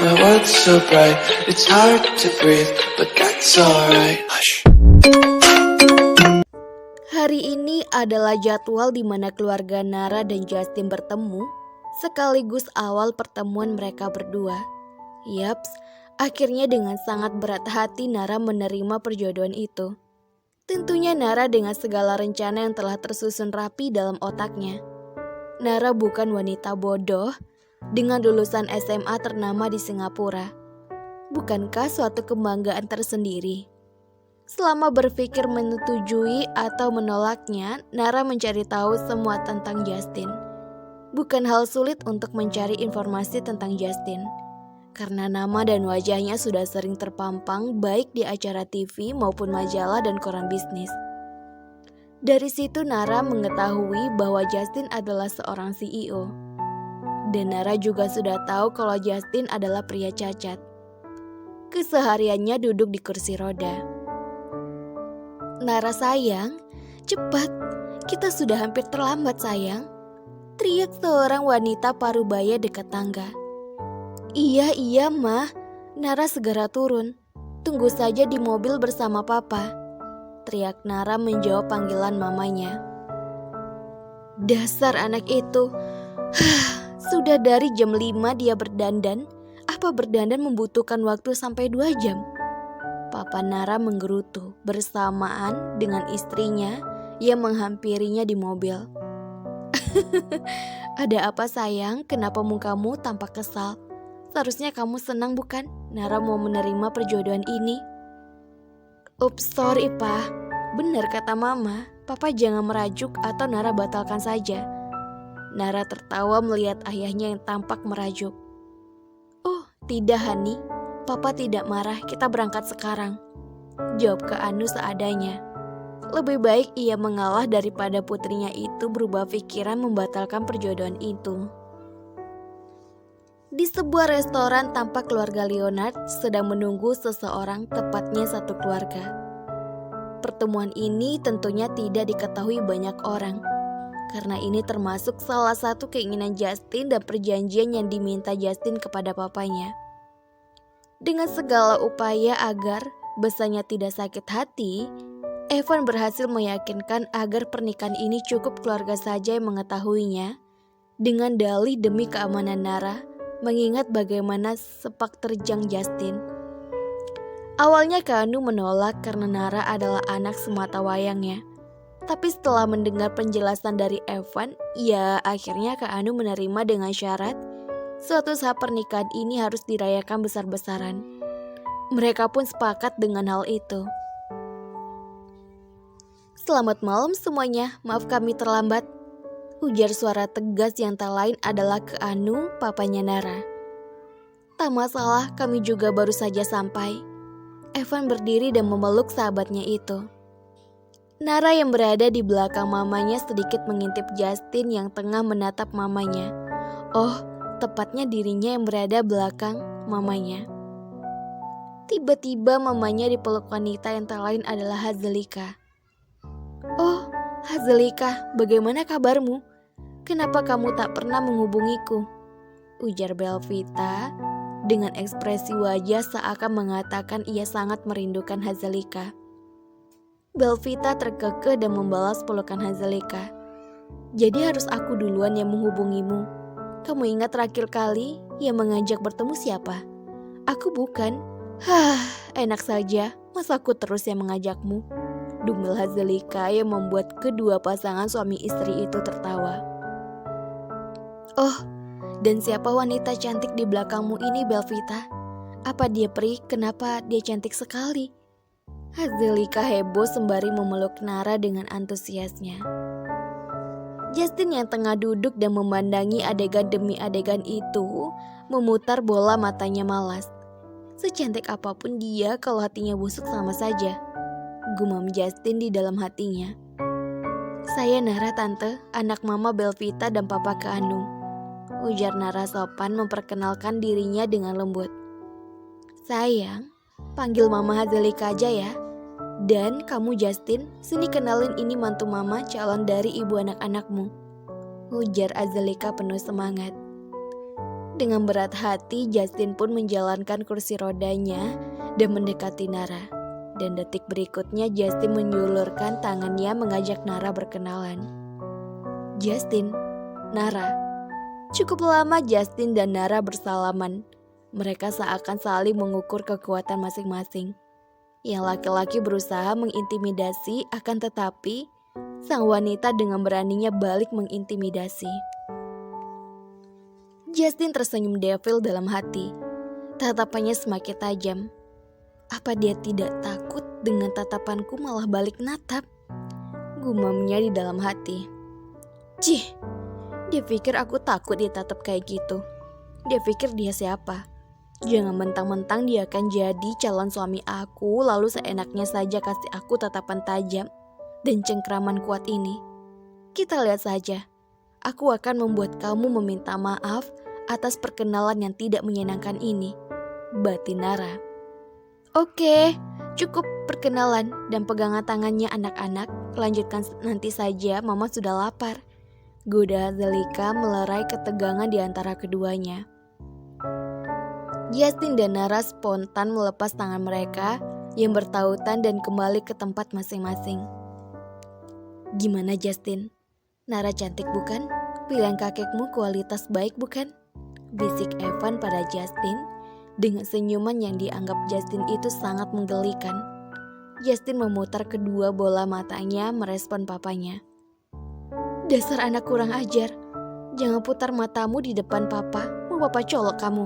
My world's so bright, it's hard to breathe, but that's alright. Hush. Hari ini adalah jadwal di mana keluarga Nara dan Justin bertemu, sekaligus awal pertemuan mereka berdua. Yaps, akhirnya dengan sangat berat hati Nara menerima perjodohan itu. Tentunya Nara dengan segala rencana yang telah tersusun rapi dalam otaknya. Nara bukan wanita bodoh dengan lulusan SMA ternama di Singapura. Bukankah suatu kebanggaan tersendiri? Selama berpikir menyetujui atau menolaknya, Nara mencari tahu semua tentang Justin. Bukan hal sulit untuk mencari informasi tentang Justin, karena nama dan wajahnya sudah sering terpampang baik di acara TV maupun majalah dan koran bisnis. Dari situ Nara mengetahui bahwa Justin adalah seorang CEO. Dan Nara juga sudah tahu kalau Justin adalah pria cacat. Kesehariannya duduk di kursi roda. "Nara sayang, cepat, kita sudah hampir terlambat sayang," teriak seorang wanita parubaya dekat tangga. Iya mah," Nara segera turun. "Tunggu saja di mobil bersama papa," teriak Nara menjawab panggilan mamanya. Dasar anak itu. Sudah dari jam 5 dia berdandan. Apa berdandan membutuhkan waktu sampai 2 jam? Papa Nara menggerutu bersamaan dengan istrinya yang menghampirinya di mobil. "Ada apa sayang? Kenapa mukamu tampak kesal? Seharusnya kamu senang bukan? Nara mau menerima perjodohan ini." "Ups, sorry pa. Benar kata mama, papa jangan merajuk atau Nara batalkan saja." Nara tertawa melihat ayahnya yang tampak merajuk. "Oh tidak Hani, papa tidak marah, kita berangkat sekarang," jawab Kak Anu seadanya. Lebih baik ia mengalah daripada putrinya itu berubah pikiran membatalkan perjodohan itu. Di sebuah restoran tampak keluarga Leonard sedang menunggu seseorang, tepatnya satu keluarga. Pertemuan ini tentunya tidak diketahui banyak orang, karena ini termasuk salah satu keinginan Justin dan perjanjian yang diminta Justin kepada papanya. Dengan segala upaya agar besarnya tidak sakit hati, Evan berhasil meyakinkan agar pernikahan ini cukup keluarga saja yang mengetahuinya, dengan dalih demi keamanan Nara, mengingat bagaimana sepak terjang Justin. Awalnya Kak Anu menolak karena Nara adalah anak semata wayangnya. Tapi setelah mendengar penjelasan dari Evan, ya akhirnya Kak Anu menerima dengan syarat suatu saat pernikahan ini harus dirayakan besar-besaran. Mereka pun sepakat dengan hal itu. "Selamat malam semuanya, maaf kami terlambat," ujar suara tegas yang tak lain adalah Kak Anu, papanya Nara. "Tak masalah, kami juga baru saja sampai." Evan berdiri dan memeluk sahabatnya itu. Nara yang berada di belakang mamanya sedikit mengintip Justin yang tengah menatap mamanya. Oh, tepatnya dirinya yang berada belakang mamanya. Tiba-tiba mamanya dipeluk wanita yang tak lain adalah Hazelika. "Oh, Hazelika, bagaimana kabarmu? Kenapa kamu tak pernah menghubungiku?" ujar Belvita dengan ekspresi wajah seakan mengatakan ia sangat merindukan Hazelika. Belvita terkekeh dan membalas pelukan Hazelika. "Jadi harus aku duluan yang menghubungimu? Kamu ingat terakhir kali yang mengajak bertemu siapa? Aku bukan." Enak saja, masa aku terus yang mengajakmu?" Dumel Hazelika yang membuat kedua pasangan suami istri itu tertawa. "Oh, dan siapa wanita cantik di belakangmu ini, Belvita? Apa dia peri? Kenapa dia cantik sekali?" Hazelika heboh sembari memeluk Nara dengan antusiasnya. Justin yang tengah duduk dan memandangi adegan demi adegan itu memutar bola matanya malas. Secantik apapun dia kalau hatinya busuk sama saja, gumam Justin di dalam hatinya. "Saya Nara tante, anak mama Belvita dan papa Kak Anu," ujar Nara sopan memperkenalkan dirinya dengan lembut. "Sayang, panggil mama Hazelika aja ya. Dan kamu Justin, sini kenalin ini mantu mama calon dari ibu anak-anakmu," ujar Hazelika penuh semangat. Dengan berat hati, Justin pun menjalankan kursi rodanya dan mendekati Nara. Dan detik berikutnya Justin menjulurkan tangannya mengajak Nara berkenalan. Justin, Nara. Cukup lama Justin dan Nara bersalaman. Mereka seakan saling mengukur kekuatan masing-masing. Yang laki-laki berusaha mengintimidasi, akan tetapi sang wanita dengan beraninya balik mengintimidasi. Justin tersenyum devil dalam hati. Tatapannya semakin tajam. Apa dia tidak takut dengan tatapanku malah balik natap? Gumamnya di dalam hati. Cih, dia pikir aku takut ditatap kayak gitu. Dia pikir dia siapa? Jangan mentang-mentang dia akan jadi calon suami aku lalu seenaknya saja kasih aku tatapan tajam dan cengkraman kuat ini. Kita lihat saja. Aku akan membuat kamu meminta maaf atas perkenalan yang tidak menyenangkan ini. Batin Nara. Oke, cukup perkenalan dan pegangan tangannya anak-anak. Lanjutkan nanti saja, mama sudah lapar. Goda Zelika melerai ketegangan di antara keduanya. Justin dan Nara spontan melepas tangan mereka yang bertautan dan kembali ke tempat masing-masing. Gimana Justin? Nara cantik bukan? Pilihan kakekmu kualitas baik bukan? Bisik Evan pada Justin dengan senyuman yang dianggap Justin itu sangat menggelikan. Justin memutar kedua bola matanya merespon papanya. Dasar anak kurang ajar. Jangan putar matamu di depan papa. Mau papa colok kamu.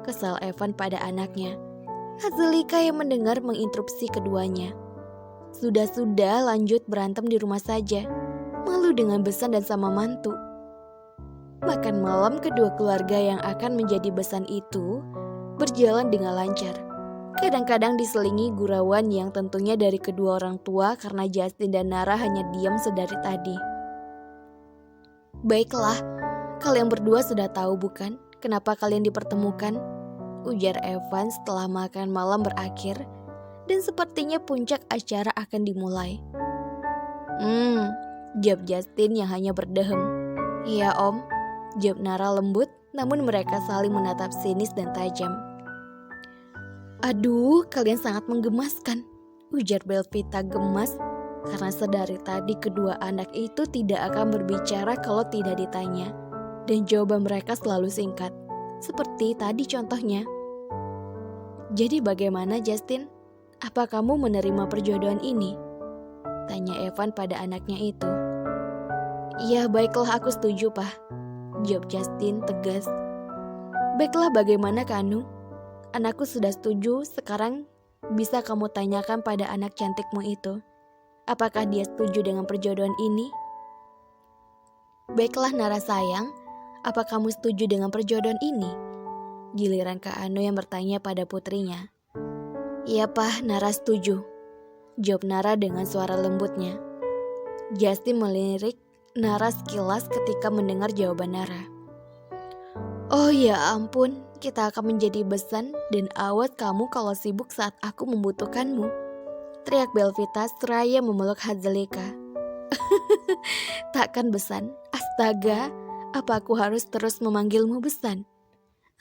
Kesal Evan pada anaknya. Hazelika yang mendengar menginterupsi keduanya. Sudah-sudah lanjut berantem di rumah saja. Malu dengan besan dan sama mantu. Makan malam kedua keluarga yang akan menjadi besan itu berjalan dengan lancar. Kadang-kadang diselingi gurauan yang tentunya dari kedua orang tua karena Justin dan Nara hanya diam sedari tadi. Baiklah, kalian berdua sudah tahu bukan kenapa kalian dipertemukan? Ujar Evan setelah makan malam berakhir dan sepertinya puncak acara akan dimulai. Jawab Justin yang hanya berdehem. Iya om, jawab Nara lembut, namun mereka saling menatap sinis dan tajam. Aduh, kalian sangat menggemaskan, ujar Belvita gemas karena sedari tadi kedua anak itu tidak akan berbicara kalau tidak ditanya. Dan jawaban mereka selalu singkat, seperti tadi contohnya. Jadi bagaimana Justin? Apa kamu menerima perjodohan ini? Tanya Evan pada anaknya itu. Iya baiklah aku setuju Pak, jawab Justin tegas. Baiklah bagaimana Kanu? Anakku sudah setuju, sekarang bisa kamu tanyakan pada anak cantikmu itu. Apakah dia setuju dengan perjodohan ini? Baiklah Nara sayang, apa kamu setuju dengan perjodohan ini? Giliran Kak Anu yang bertanya pada putrinya. Iya Pak, Nara setuju, jawab Nara dengan suara lembutnya. Justin melirik Nara sekilas ketika mendengar jawaban Nara. Oh ya ampun, kita akan menjadi besan dan awas kamu kalau sibuk saat aku membutuhkanmu. Teriak Belvita seraya memeluk Hazelika. Takkan besan? Astaga, apa aku harus terus memanggilmu besan?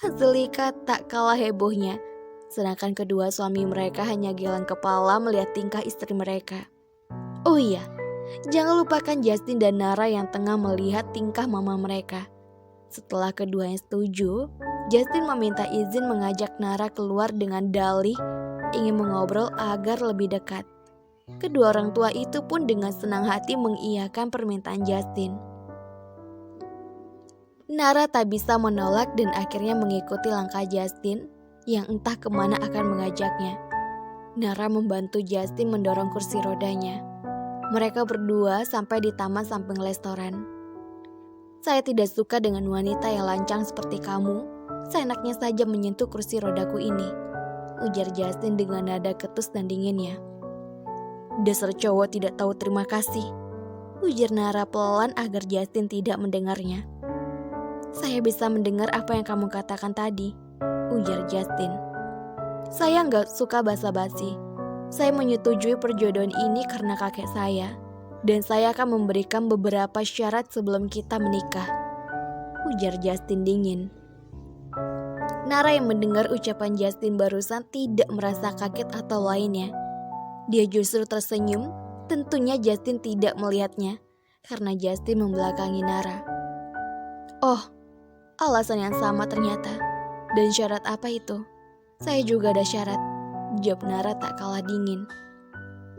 Hazelika tak kalah hebohnya, sedangkan kedua suami mereka hanya geleng kepala melihat tingkah istri mereka. Oh iya, jangan lupakan Justin dan Nara yang tengah melihat tingkah mama mereka. Setelah keduanya setuju, Justin meminta izin mengajak Nara keluar dengan dalih ingin mengobrol agar lebih dekat. Kedua orang tua itu pun dengan senang hati mengiyakan permintaan Justin. Nara tak bisa menolak dan akhirnya mengikuti langkah Justin yang entah kemana akan mengajaknya. Nara membantu Justin mendorong kursi rodanya. Mereka berdua sampai di taman samping restoran. Saya tidak suka dengan wanita yang lancang seperti kamu. Seenaknya saja menyentuh kursi rodaku ini, ujar Justin dengan nada ketus dan dinginnya. Dasar cowok tidak tahu terima kasih, ujar Nara pelan agar Justin tidak mendengarnya. Saya bisa mendengar apa yang kamu katakan tadi, ujar Justin. Saya nggak suka basa-basi. Saya menyetujui perjodohan ini karena kakek saya. Dan saya akan memberikan beberapa syarat sebelum kita menikah, ujar Justin dingin. Nara yang mendengar ucapan Justin barusan tidak merasa kaget atau lainnya. Dia justru tersenyum, tentunya Justin tidak melihatnya, karena Justin membelakangi Nara. Oh, alasan yang sama ternyata. Dan syarat apa itu? Saya juga ada syarat, jawab Nara tak kalah dingin.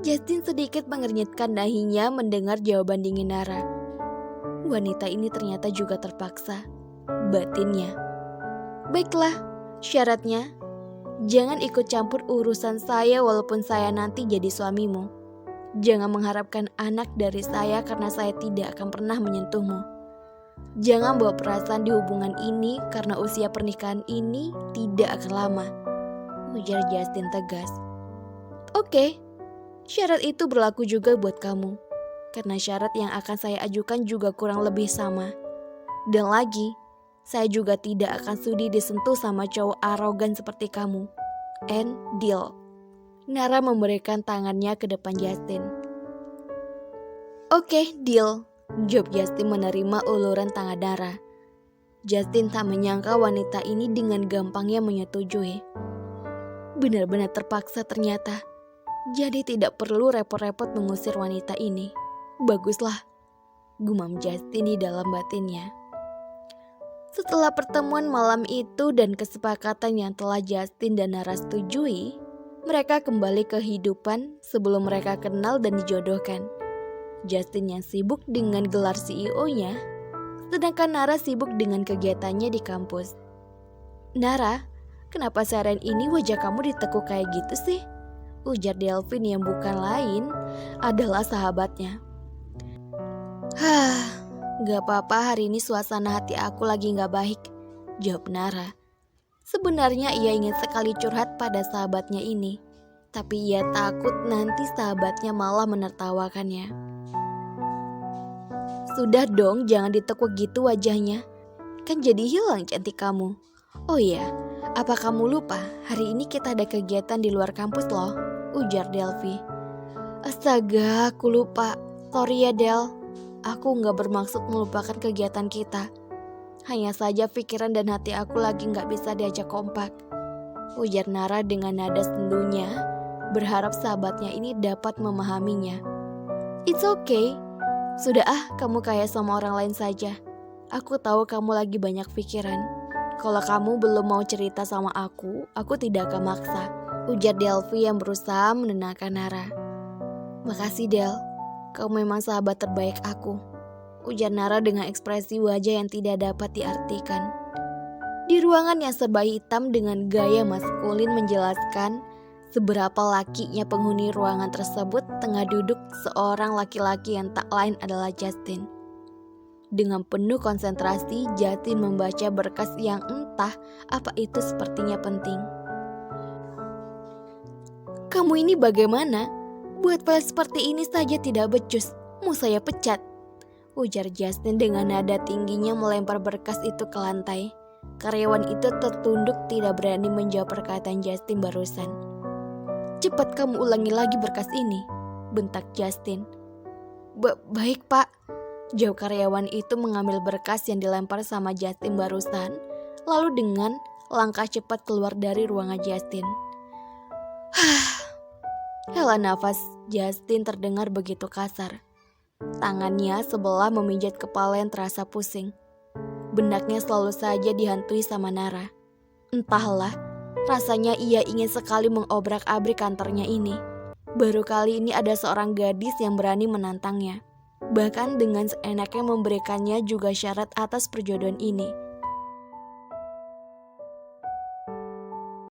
Justin sedikit mengernyitkan dahinya mendengar jawaban dingin Nara. Wanita ini ternyata juga terpaksa, batinnya. Baiklah, syaratnya, jangan ikut campur urusan saya walaupun saya nanti jadi suamimu. Jangan mengharapkan anak dari saya karena saya tidak akan pernah menyentuhmu. Jangan bawa perasaan di hubungan ini karena usia pernikahan ini tidak akan lama, ujar Justin tegas. Oke, syarat itu berlaku juga buat kamu, karena syarat yang akan saya ajukan juga kurang lebih sama. Dan lagi, saya juga tidak akan sudi disentuh sama cowok arogan seperti kamu. And deal. Nara memberikan tangannya ke depan Justin. Oke, deal. Jawab Justin menerima uluran tangan Nara. Justin tak menyangka wanita ini dengan gampangnya menyetujui. Benar-benar terpaksa ternyata. Jadi tidak perlu repot-repot mengusir wanita ini. Baguslah, gumam Justin di dalam batinnya. Setelah pertemuan malam itu dan kesepakatan yang telah Justin dan Nara setujui, mereka kembali ke kehidupan sebelum mereka kenal dan dijodohkan. Justin yang sibuk dengan gelar CEO-nya, sedangkan Nara sibuk dengan kegiatannya di kampus. Nara, kenapa seharian ini wajah kamu ditekuk kayak gitu sih? Ujar Delvin yang bukan lain adalah sahabatnya. Gak apa-apa, hari ini suasana hati aku lagi gak baik, jawab Nara. Sebenarnya ia ingin sekali curhat pada sahabatnya ini, tapi ia takut nanti sahabatnya malah menertawakannya. Sudah dong, jangan ditekuk gitu wajahnya. Kan jadi hilang cantik kamu. Oh iya, apa kamu lupa hari ini kita ada kegiatan di luar kampus loh, ujar Delvi. Astaga, aku lupa. Sorry ya Del. Aku gak bermaksud melupakan kegiatan kita. Hanya saja pikiran dan hati aku lagi gak bisa diajak kompak, ujar Nara dengan nada sendunya, berharap sahabatnya ini dapat memahaminya. It's okay. Sudah kamu kayak sama orang lain saja. Aku tahu kamu lagi banyak pikiran. Kalau kamu belum mau cerita sama aku tidak akan maksa, ujar Delvi yang berusaha menenangkan Nara. Makasih Del. Kau memang sahabat terbaik aku, ujar Nara dengan ekspresi wajah yang tidak dapat diartikan. Di ruangan yang serba hitam dengan gaya maskulin menjelaskan seberapa lakinya penghuni ruangan tersebut tengah duduk seorang laki-laki yang tak lain adalah Justin. Dengan penuh konsentrasi, Justin membaca berkas yang entah apa itu sepertinya penting. Kamu ini bagaimana? Buat file seperti ini saja tidak becus, mau saya pecat, ujar Justin dengan nada tingginya melempar berkas itu ke lantai. Karyawan itu tertunduk tidak berani menjawab perkataan Justin barusan. Cepat kamu ulangi lagi berkas ini, bentak Justin. Baik pak, jawab karyawan itu mengambil berkas yang dilempar sama Justin barusan, lalu dengan langkah cepat keluar dari ruangan Justin. Hela nafas, Justin terdengar begitu kasar. Tangannya sebelah memijat kepala yang terasa pusing. Benaknya selalu saja dihantui sama Nara. Entahlah, rasanya ia ingin sekali mengobrak-abrik kantornya ini. Baru kali ini ada seorang gadis yang berani menantangnya. Bahkan dengan seenaknya memberikannya juga syarat atas perjodohan ini.